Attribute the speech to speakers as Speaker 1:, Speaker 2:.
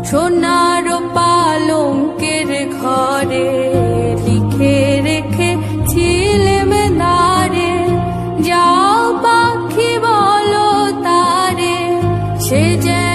Speaker 1: সোনার পালঙ্কের ঘরে লিখে রেখেছিলেম নারে, যাও পাখি বলো তারে, সে যে